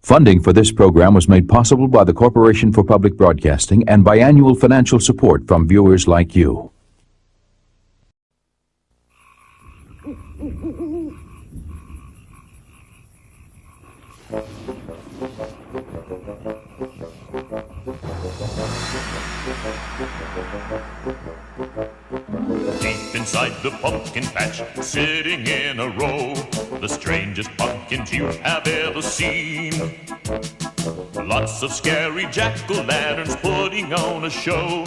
Funding for this program was made possible by the Corporation for Public Broadcasting and by annual financial support from viewers like you. Deep inside the pumpkin patch, sitting in a row, the strangest pumpkins you have ever seen. Lots of scary jack-o'-lanterns putting on a show,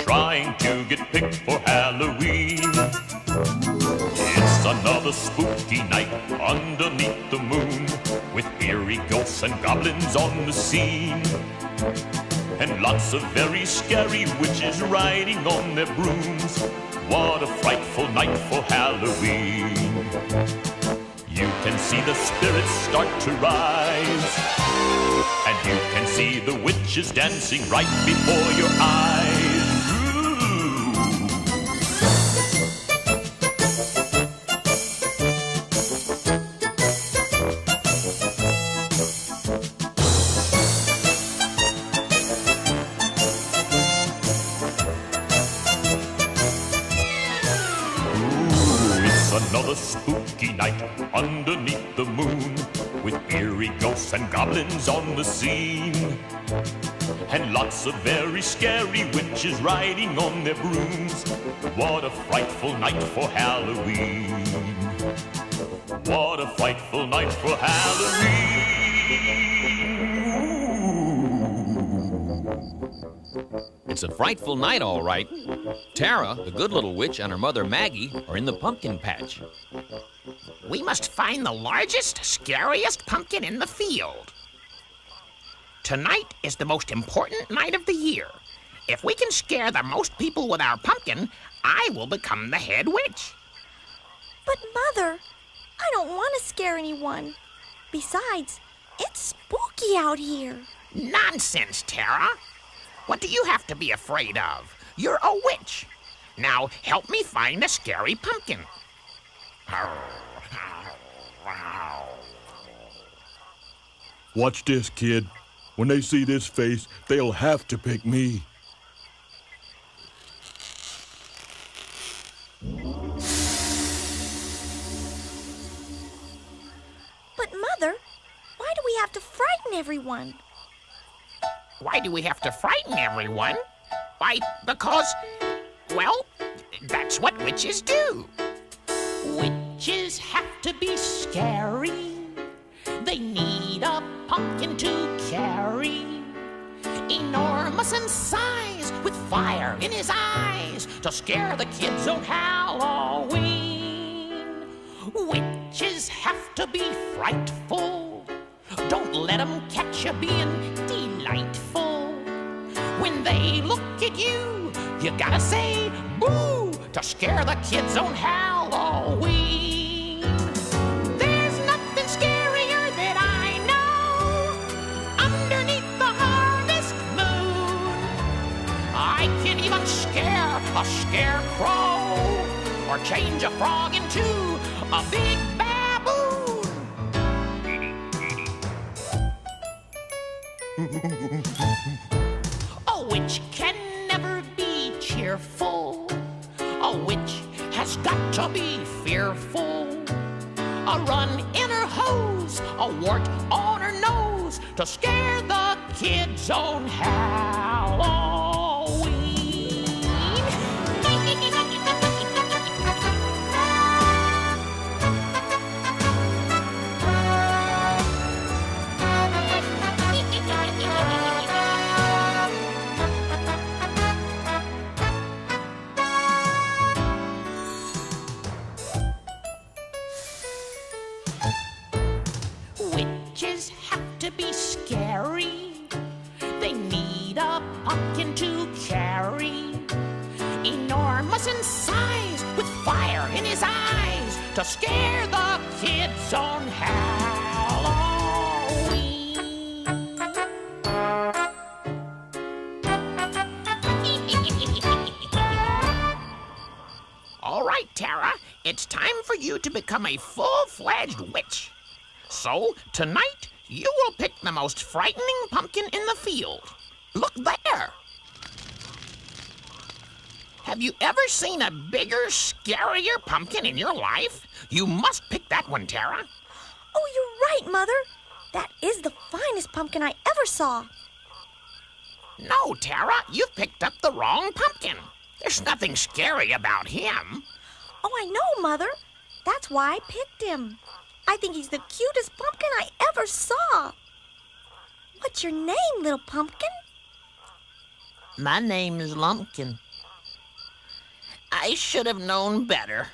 trying to get picked for Halloween. It's another spooky night underneath the moon, with eerie ghosts and goblins on the scene, and lots of very scary witches riding on their brooms. What a frightful night for Halloween. You can see the spirits start to rise, and you can see the witches dancing right before your eyes. Another spooky night underneath the moon, with eerie ghosts and goblins on the scene, and lots of very scary witches riding on their brooms. What a frightful night for Halloween. What a frightful night for Halloween. It's a frightful night, all right. Tara, the good little witch, and her mother Maggie are in the pumpkin patch. We must find the largest, scariest pumpkin in the field. Tonight is the most important night of the year. If we can scare the most people with our pumpkin, I will become the head witch. But, Mother, I don't want to scare anyone. Besides, it's spooky out here. Nonsense, Tara. What do you have to be afraid of? You're a witch. Now, help me find a scary pumpkin. Watch this, kid. When they see this face, they'll have to pick me. But, Mother, why do we have to frighten everyone? Why do we have to frighten everyone? Why, because, well, that's what witches do. Witches have to be scary. They need a pumpkin to carry. Enormous in size, with fire in his eyes, to scare the kids on Halloween. Witches have to be frightful. Don't let them catch you being delightful. When they look at you, you gotta say boo to scare the kids on Halloween. There's nothing scarier that I know underneath the harvest moon. I can even scare a scarecrow or change a frog into a big baboon. A witch can never be cheerful. A witch has got to be fearful. A run in her hose, a wart on her nose, to scare the kids on Halloween. Witches have to be scary. They need a pumpkin to carry. Enormous in size, with fire in his eyes, to scare the kids on Halloween. All right, Tara, it's time for you to become a full-fledged witch. So, tonight, You will pick the most frightening pumpkin in the field. Look there. Have you ever seen a bigger, scarier pumpkin in your life? You must pick that one, Tara. Oh, you're right, Mother. That is the finest pumpkin I ever saw. No, Tara, you've picked up the wrong pumpkin. There's nothing scary about him. Oh, I know, Mother. That's why I picked him. I think he's the cutest pumpkin I ever saw. What's your name, little pumpkin? My name is Lumpkin. I should have known better.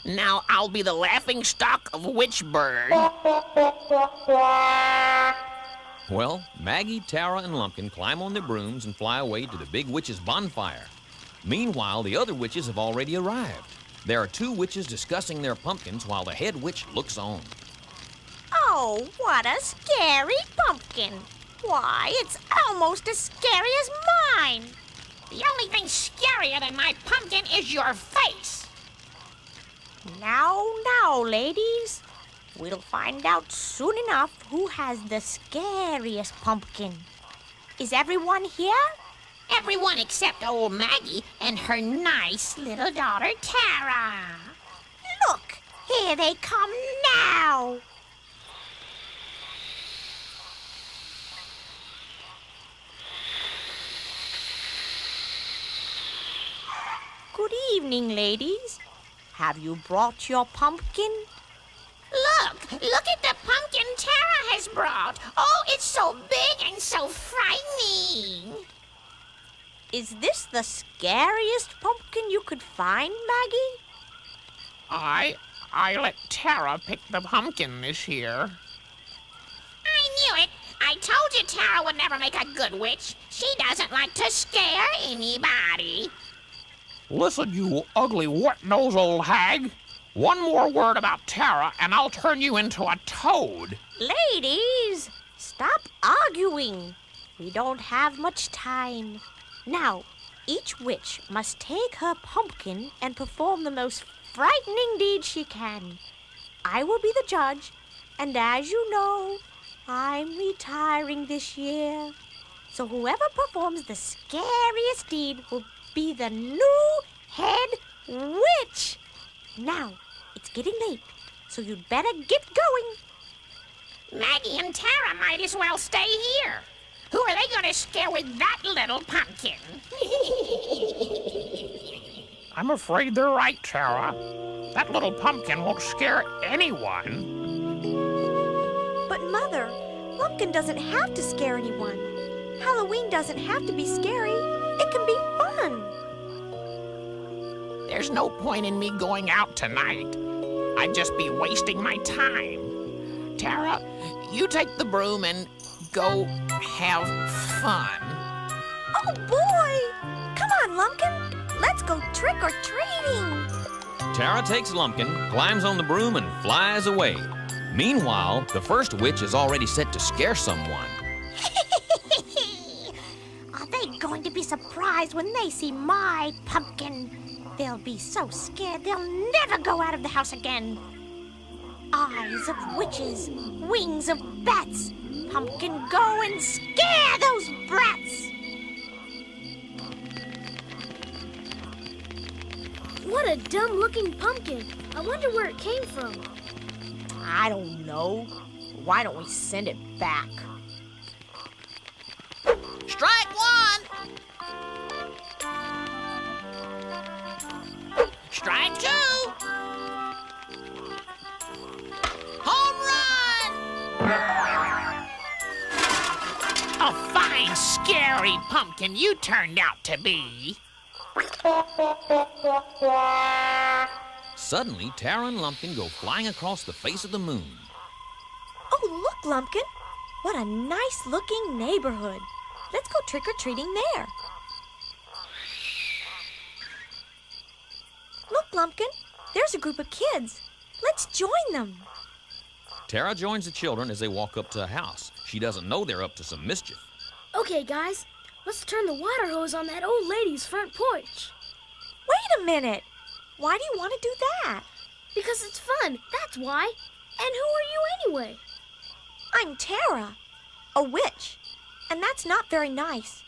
Now I'll be the laughing stock of Witchbird. Well, Maggie, Tara, and Lumpkin climb on their brooms and fly away to the big witch's bonfire. Meanwhile, the other witches have already arrived. There are two witches discussing their pumpkins while the head witch looks on. Oh, what a scary pumpkin. Why, it's almost as scary as mine. The only thing scarier than my pumpkin is your face. Now, ladies. We'll find out soon enough who has the scariest pumpkin. Is everyone here? Everyone except old Maggie and her nice little daughter, Tara. Look, here they come now. Good evening, ladies. Have you brought your pumpkin? Look at the pumpkin Tara has brought. Oh, it's so big and so frightening. Is this the scariest pumpkin you could find, Maggie? I let Tara pick the pumpkin this year. I knew it. I told you Tara would never make a good witch. She doesn't like to scare anybody. Listen, you ugly, wet-nosed old hag. One more word about Tara, and I'll turn you into a toad. Ladies, stop arguing. We don't have much time. Now, each witch must take her pumpkin and perform the most frightening deed she can. I will be the judge, and as you know, I'm retiring this year. So whoever performs the scariest deed will be the new head witch. Now, it's getting late, so you'd better get going. Maggie and Tara might as well stay here. Who are they going to scare with that little pumpkin? I'm afraid they're right, Tara. That little pumpkin won't scare anyone. But Mother, Lumpkin doesn't have to scare anyone. Halloween doesn't have to be scary. It can be fun. There's no point in me going out tonight. I'd just be wasting my time. Tara, you take the broom and go have fun. Oh, boy! Come on, Lumpkin. Let's go trick-or-treating. Tara takes Lumpkin, climbs on the broom, and flies away. Meanwhile, the first witch is already set to scare someone. Are they going to be surprised when they see my pumpkin? They'll be so scared they'll never go out of the house again. Eyes of witches, wings of bats. Pumpkin, go and scare those brats! What a dumb-looking pumpkin. I wonder where it came from. I don't know. Why don't we send it back? Strike one! Strike two! Home run! A fine, scary pumpkin you turned out to be. Suddenly, Tara and Lumpkin go flying across the face of the moon. Oh, look, Lumpkin. What a nice-looking neighborhood. Let's go trick-or-treating there. Look, Lumpkin. There's a group of kids. Let's join them. Tara joins the children as they walk up to a house. She doesn't know they're up to some mischief. Okay, guys, let's turn the water hose on that old lady's front porch. Wait a minute. Why do you want to do that? Because it's fun, that's why. And who are you anyway? I'm Tara, a witch, and that's not very nice.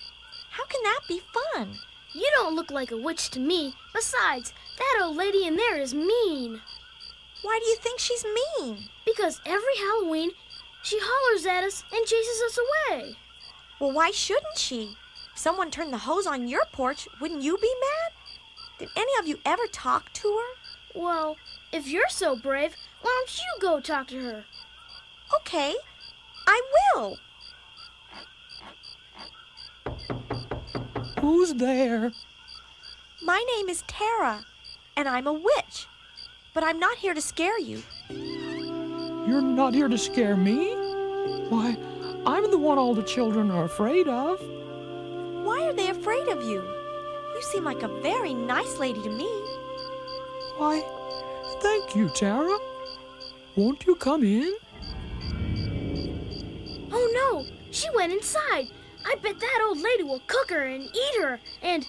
How can that be fun? You don't look like a witch to me. Besides, that old lady in there is mean. Why do you think she's mean? Because every Halloween, she hollers at us and chases us away. Well, why shouldn't she? If someone turned the hose on your porch, wouldn't you be mad? Did any of you ever talk to her? Well, if you're so brave, why don't you go talk to her? Okay, I will. Who's there? My name is Tara, and I'm a witch. But I'm not here to scare you. You're not here to scare me? Why, I'm the one all the children are afraid of. Why are they afraid of you? You seem like a very nice lady to me. Why, thank you, Tara. Won't you come in? Oh no, she went inside. I bet that old lady will cook her and eat her and...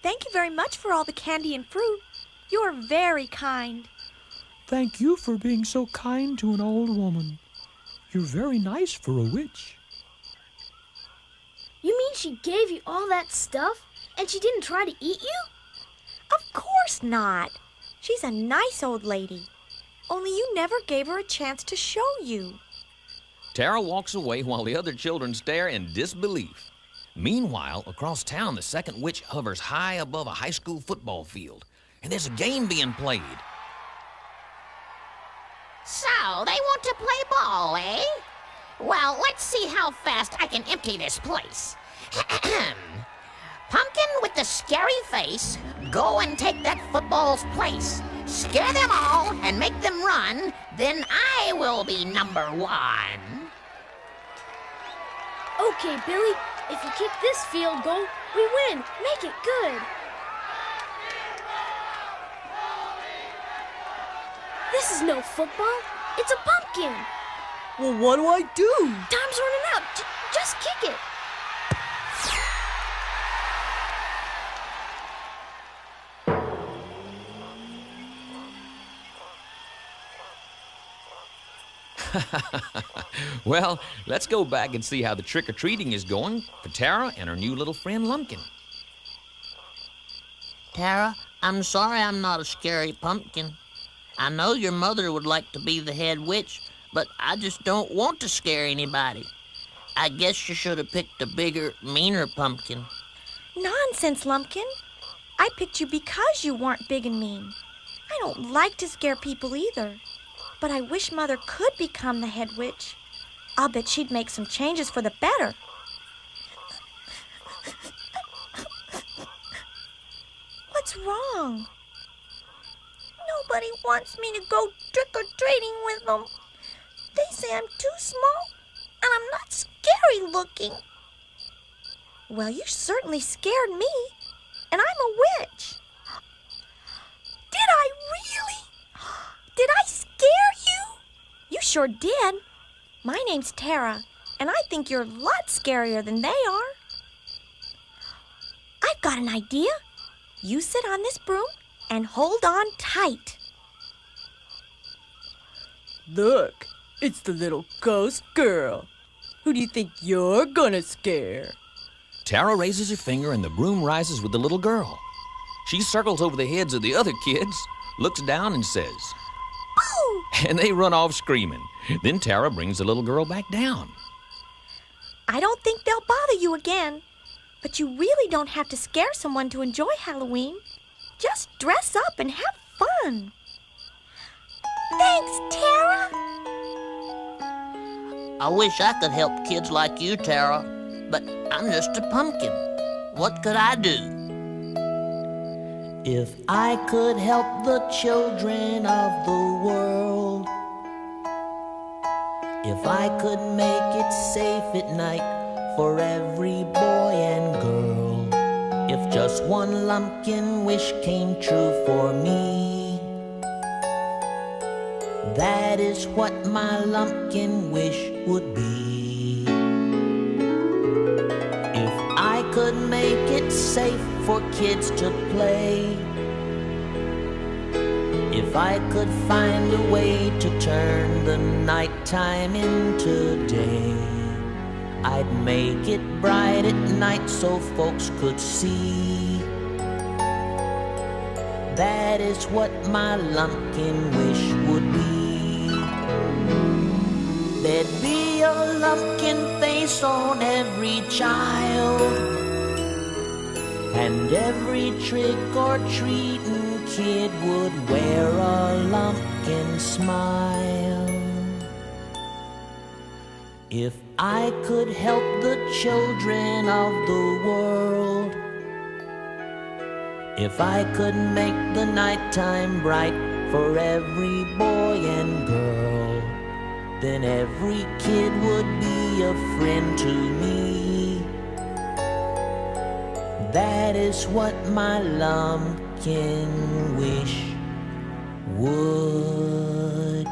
Thank you very much for all the candy and fruit. You're very kind. Thank you for being so kind to an old woman. You're very nice for a witch. You mean she gave you all that stuff and she didn't try to eat you? Of course not. She's a nice old lady. Only you never gave her a chance to show you. Tara walks away while the other children stare in disbelief. Meanwhile, across town, the second witch hovers high above a high school football field, and there's a game being played. So, they want to play ball, eh? Well, let's see how fast I can empty this place. Pumpkin with the scary face, go and take that football's place. Scare them all and make them run, then I will be number one. Okay, Billy, if you kick this field goal, we win. Make it good. This is no football. It's a pumpkin. Well, what do I do? Time's running out. Just kick it. Well, let's go back and see how the trick-or-treating is going for Tara and her new little friend Lumpkin. Tara, I'm sorry I'm not a scary pumpkin. I know your mother would like to be the head witch, but I just don't want to scare anybody. I guess you should have picked a bigger, meaner pumpkin. Nonsense, Lumpkin. I picked you because you weren't big and mean. I don't like to scare people either. But I wish Mother could become the head witch. I'll bet she'd make some changes for the better. What's wrong? Nobody wants me to go trick-or-treating with them. They say I'm too small and I'm not scary looking. Well, you certainly scared me, and I'm a witch. Did I really? Did I scare you? You sure did. My name's Tara, and I think you're a lot scarier than they are. I've got an idea. You sit on this broom and hold on tight. Look, it's the little ghost girl. Who do you think you're gonna scare? Tara raises her finger and the broom rises with the little girl. She circles over the heads of the other kids, looks down and says, Boo! and they run off screaming. Then Tara brings the little girl back down. I don't think they'll bother you again. But you really don't have to scare someone to enjoy Halloween. Just dress up and have fun. Thanks, Tara. I wish I could help kids like you, Tara, but I'm just a pumpkin. What could I do? If I could help the children of the world, if I could make it safe at night for every boy and girl, if just one lumpkin wish came true for me, that is what my lumpkin wish would be. If I could make it safe for kids to play, If I could find a way to turn the nighttime into day, I'd make it bright at night so folks could see. That is what my lumpkin wish would be. There'd be a lumpkin face on every child, and every trick-or-treating kid would wear a lumpkin smile. If I could help the children of the world, if I could make the nighttime bright for every boy and girl, then every kid would be a friend to me. That is what my lumpkin wish would be.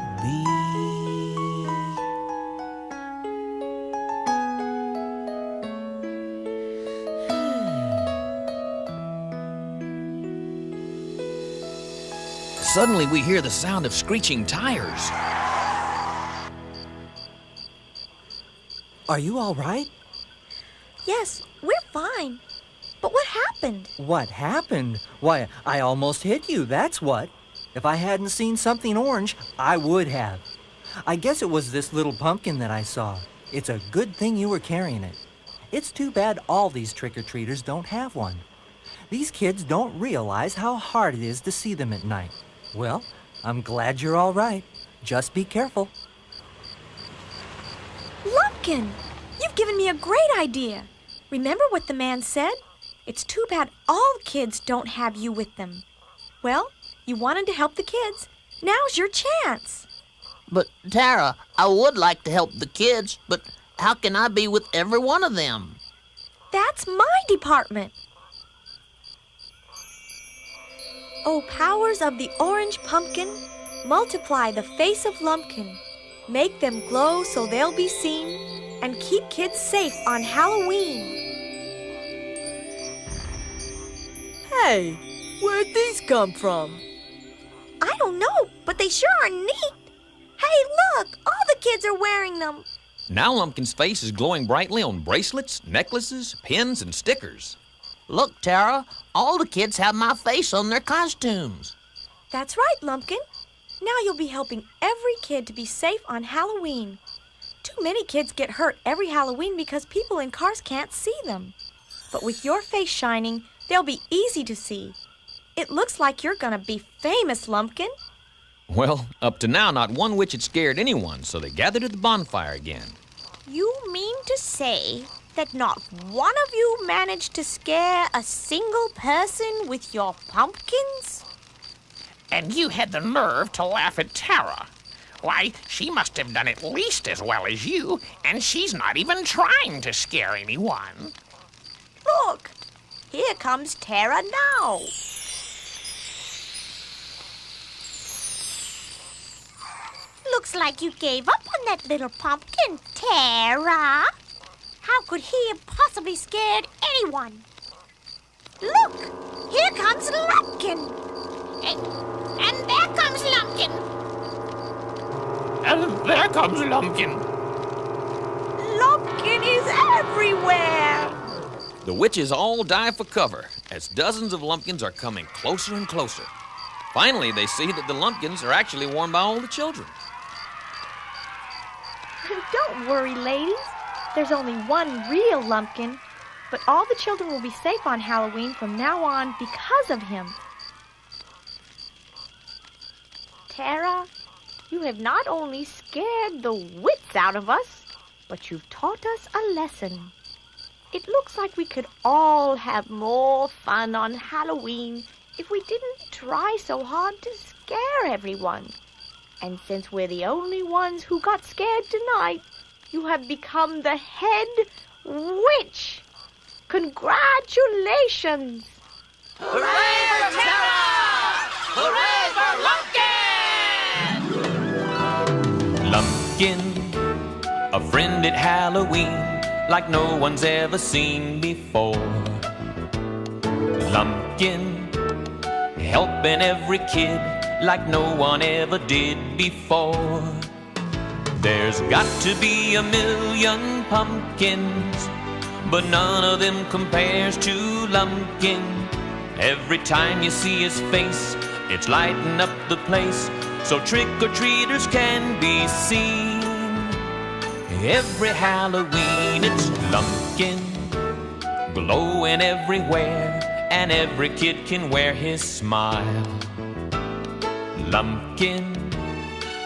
Suddenly we hear the sound of screeching tires. Are you all right? Yes, we're fine. But what happened? What happened? Why, I almost hit you, that's what. If I hadn't seen something orange, I would have. I guess it was this little pumpkin that I saw. It's a good thing you were carrying it. It's too bad all these trick-or-treaters don't have one. These kids don't realize how hard it is to see them at night. Well, I'm glad you're all right. Just be careful. Lumpkin, you've given me a great idea. Remember what the man said? It's too bad all kids don't have you with them. Well, you wanted to help the kids. Now's your chance. But, Tara, I would like to help the kids, but how can I be with every one of them? That's my department. O powers of the orange pumpkin, multiply the face of Lumpkin. Make them glow so they'll be seen, and keep kids safe on Halloween. Hey, where'd these come from? I don't know, but they sure are neat. Hey, look, all the kids are wearing them. Now Lumpkin's face is glowing brightly on bracelets, necklaces, pins, and stickers. Look, Tara, all the kids have my face on their costumes. That's right, Lumpkin. Now you'll be helping every kid to be safe on Halloween. Too many kids get hurt every Halloween because people in cars can't see them. But with your face shining, they'll be easy to see. It looks like you're gonna be famous, Lumpkin. Well, up to now, not one witch had scared anyone, so they gathered at the bonfire again. You mean to say that not one of you managed to scare a single person with your pumpkins? And you had the nerve to laugh at Tara. Why, she must have done at least as well as you, and she's not even trying to scare anyone. Look, here comes Tara now. Looks like you gave up on that little pumpkin, Tara. How could he have possibly scared anyone? Look, here comes Lumpkin. And there comes Lumpkin. And there comes Lumpkin. Lumpkin is everywhere. The witches all dive for cover as dozens of lumpkins are coming closer and closer. Finally, they see that the lumpkins are actually worn by all the children. Don't worry, ladies. There's only one real Lumpkin, but all the children will be safe on Halloween from now on because of him. Tara, you have not only scared the wits out of us, but you've taught us a lesson. It looks like we could all have more fun on Halloween if we didn't try so hard to scare everyone. And since we're the only ones who got scared tonight, you have become the head witch. Congratulations! Hooray for Tara! Hooray for Lumpkin! Lumpkin, a friend at Halloween, like no one's ever seen before. Lumpkin, helping every kid like no one ever did before. There's got to be 1,000,000 pumpkins, but none of them compares to Lumpkin. Every time you see his face, it's lighting up the place, so trick-or-treaters can be seen. Every Halloween it's Lumpkin, glowing everywhere, and every kid can wear his smile. Lumpkin,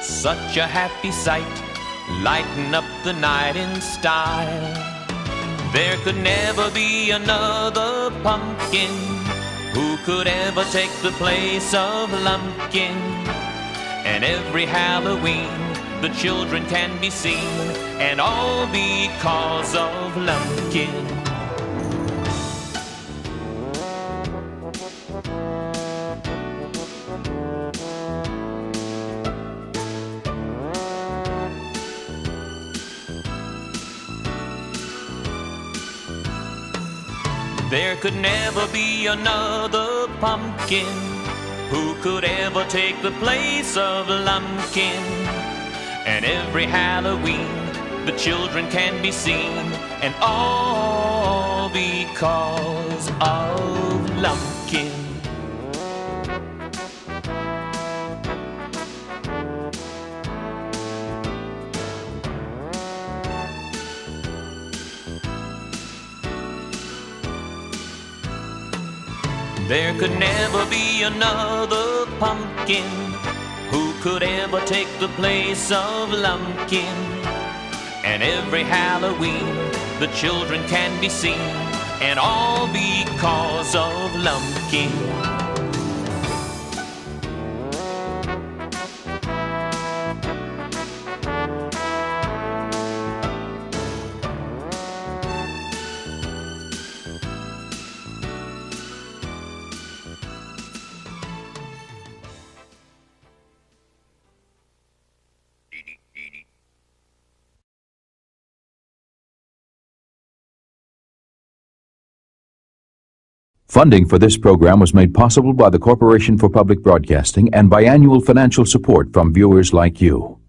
such a happy sight, lighting up the night in style. There could never be another pumpkin who could ever take the place of Lumpkin. And every Halloween the children can be seen, and all because of Lumpkin. There could never be another pumpkin who could ever take the place of Lumpkin. And every Halloween the children can be seen, and all because of Lumpkin. There could never be another pumpkin who could ever take the place of Lumpkin. And every Halloween the children can be seen, and all because of Lumpkin. Funding for this program was made possible by the Corporation for Public Broadcasting and by annual financial support from viewers like you.